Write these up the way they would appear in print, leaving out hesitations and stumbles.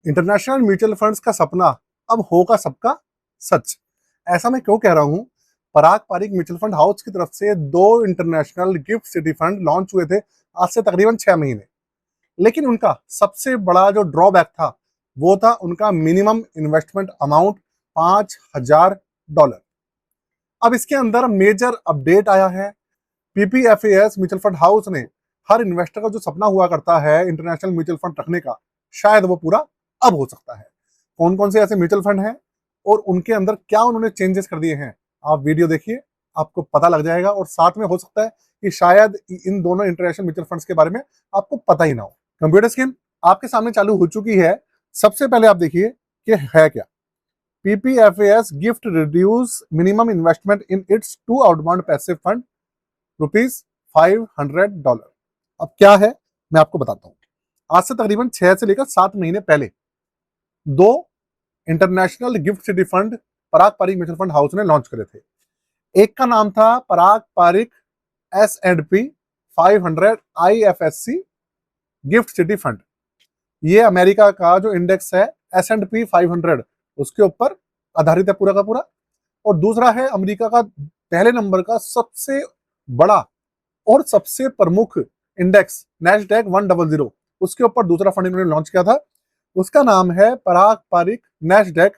International mutual funds का सपना अब होगा सबका सच। ऐसा मैं क्यों कह रहा हूं? पराग पारिक म्यूचुअल फंड हाउस की तरफ से 2 international GIFT City fund launch हुए थे आज से तकरीबन 6 महीने। लेकिन उनका सबसे बड़ा जो ड्रॉबैक था वो था उनका मिनिमम इन्वेस्टमेंट अमाउंट $5,000। अब इसके अंदर मेजर अपडेट आया है। पीपीएफएस म्यूचुअल फंड हाउस ने हर इन्वेस्टर का जो सपना हुआ करता है इंटरनेशनल म्यूचुअल फंड रखने का, शायद वो पूरा अब हो सकता है। कौन कौन से ऐसे म्यूचुअल फंड हैं और उनके अंदर क्या उन्होंने चेंजेस कर दिए हैं, आप वीडियो देखिए, आपको पता लग जाएगा। और साथ में हो सकता है कि शायद इन दोनों इंटरनेशनल म्यूचुअल फंड्स के बारे में आपको पता ही ना हो। कंप्यूटर स्क्रीन आपके सामने चालू हो चुकी है। सबसे पहले आप देखिए कि है क्या। PPFS gift reduce minimum investment in its 2 outbound passive fund $500। अब क्या है मैं आपको बताता हूं। आज से तकरीबन 6 से लेकर 7 महीने पहले 2 international GIFT City fund Parag Parikh mutual fund house ने लॉन्च करे थे। एक का नाम था Parag Parikh S&P 500 IFSC GIFT City fund. ये अमेरिका का जो इंडेक्स है S&P 500 उसके ऊपर आधारित है पूरा का पूरा। और दूसरा है अमेरिका का पहले नंबर का सबसे बड़ा और सबसे प्रमुख इंडेक्स नैस्डैक 100, उसके ऊपर दूसरा फंड इन्होंने लॉन्च किया था। उसका नाम है Parag Pareek Nasdaq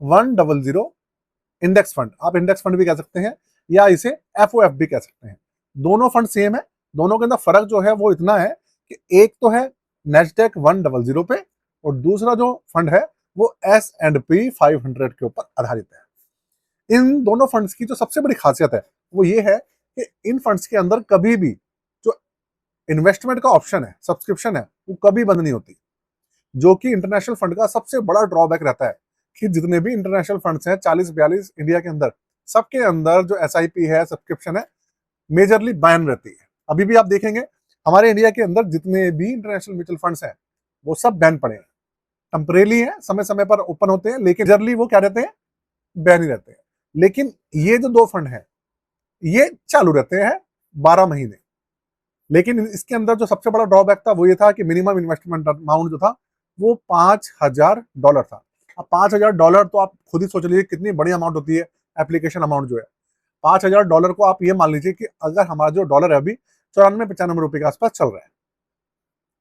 100 index fund. आप इंडेक्स फंड भी कह सकते हैं या इसे FOF भी कह सकते हैं। दोनों फंड सेम है। दोनों के अंदर फर्क जो है वो इतना है कि एक तो है नैस्डैक 100 पे और दूसरा जो फंड है वो S&P 500 के ऊपर आधारित है। इन दोनों फंड्स की जो सबसे बड़ी खासियत है वो ये है कि इन फंड्स के अंदर कभी भी जो इन्वेस्टमेंट का ऑप्शन है, सब्सक्रिप्शन है, वो कभी बंद नहीं होती। जो कि इंटरनेशनल फंड का सबसे बड़ा ड्रॉबैक रहता है कि जितने भी इंटरनेशनल फंड्स हैं 40-42 इंडिया के अंदर, सबके अंदर जो SIP है, सब्सक्रिप्शन है, मेजरली बैन रहती है। अभी भी आप देखेंगे हमारे इंडिया के अंदर जितने भी इंटरनेशनल म्यूचुअल फंड्स हैं वो सब बैन पड़े हैं। टेम्परेली है, समय समय पर ओपन होते हैं, लेकिन मेजरली वो क्या रहते हैं, बैन ही रहते हैं। लेकिन ये जो 2 फंड है ये चालू रहते हैं 12 महीने। लेकिन इसके अंदर जो सबसे बड़ा ड्रॉबैक था वो ये था कि मिनिमम इन्वेस्टमेंट अमाउंट जो था वो $5,000 था। अब $5,000 तो आप खुद ही सोच लीजिए कितनी बड़ी अमाउंट होती है। एप्लीकेशन अमाउंट जो है $5,000 को आप ये मान लीजिए कि अगर हमारा जो डॉलर है अभी 94-95 रुपए के आसपास चल रहा है,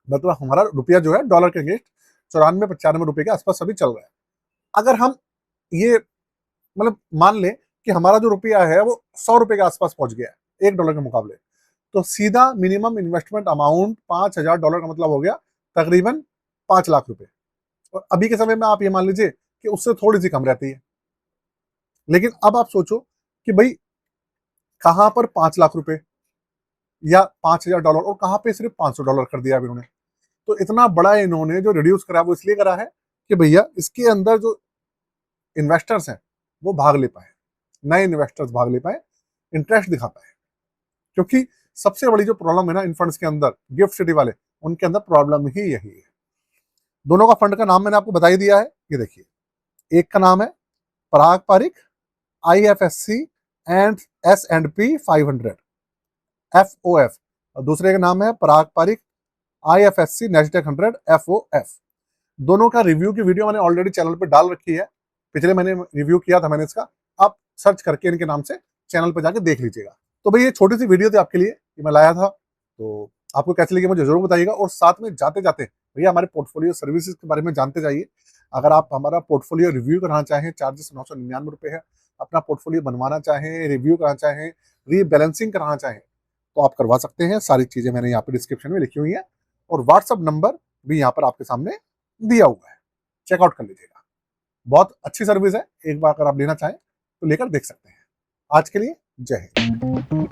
मतलब हमारा रुपया जो है डॉलर के अगेंस्ट 94-95 रुपए के आसपास अभी चल रहा है। अगर हम ये मतलब मान लें कि हमारा जो रुपया है वो $100 के आसपास पहुंच गया है $1 के मुकाबले, तो सीधा मिनिमम इन्वेस्टमेंट अमाउंट $5,000 का मतलब हो गया तकरीबन 5 लाख रुपए। और अभी के समय में आप ये मान लीजिए कि उससे थोड़ी सी कम रहती है। लेकिन अब आप सोचो कि भाई कहां पर 5 लाख रुपए या $5,000 और कहां पे सिर्फ $500 कर दिया इन्होंने। तो इतना बड़ा इन्होंने जो रिड्यूस करा वो इसलिए करा है कि भैया इसके अंदर जो इन्वेस्टर्स हैं वो भाग ले पाए, नए इन्वेस्टर्स भाग ले पाए, इंटरेस्ट दिखा पाए। क्योंकि सबसे बड़ी जो प्रॉब्लम है ना इन फंड्स के अंदर, गिफ्ट सिटी वाले, उनके अंदर प्रॉब्लम ही यही है। दोनों का फंड का नाम मैंने आपको बता ही दिया है। ये देखिए, एक का नाम है Parag Parikh IFSC and S&P 500 FOF और दूसरे का नाम है Parag Parikh IFSC Nasdaq 100 FOF। दोनों का रिव्यू की वीडियो मैंने ऑलरेडी चैनल पे डाल रखी है। पिछले महीने रिव्यू किया था मैंने इसका, आप सर्च करके इनके नाम से चैनल पे जाके देख लीजिएगा। तो भाई ये छोटी सी वीडियो थी आपके लिए, ये मैं लाया था। तो आपको कैसी लगी मुझे जरूर बताइएगा। और साथ में जाते जाते भैया हमारे पोर्टफोलियो सर्विसेज के बारे में जानते जाइए। अगर आप हमारा पोर्टफोलियो रिव्यू कराना चाहें, चार्जेस ₹999 है। अपना पोर्टफोलियो बनवाना चाहें, रिव्यू कराना चाहें, रीबैलेंसिंग कराना चाहें तो आप करवा सकते हैं। सारी चीजें मैंने यहाँ पे डिस्क्रिप्शन में लिखी हुई है और व्हाट्सअप नंबर भी यहाँ पर आपके सामने दिया हुआ है, चेकआउट कर लीजिएगा। बहुत अच्छी सर्विस है, एक बार अगर आप लेना चाहें तो लेकर देख सकते हैं। आज के लिए जय हिंद।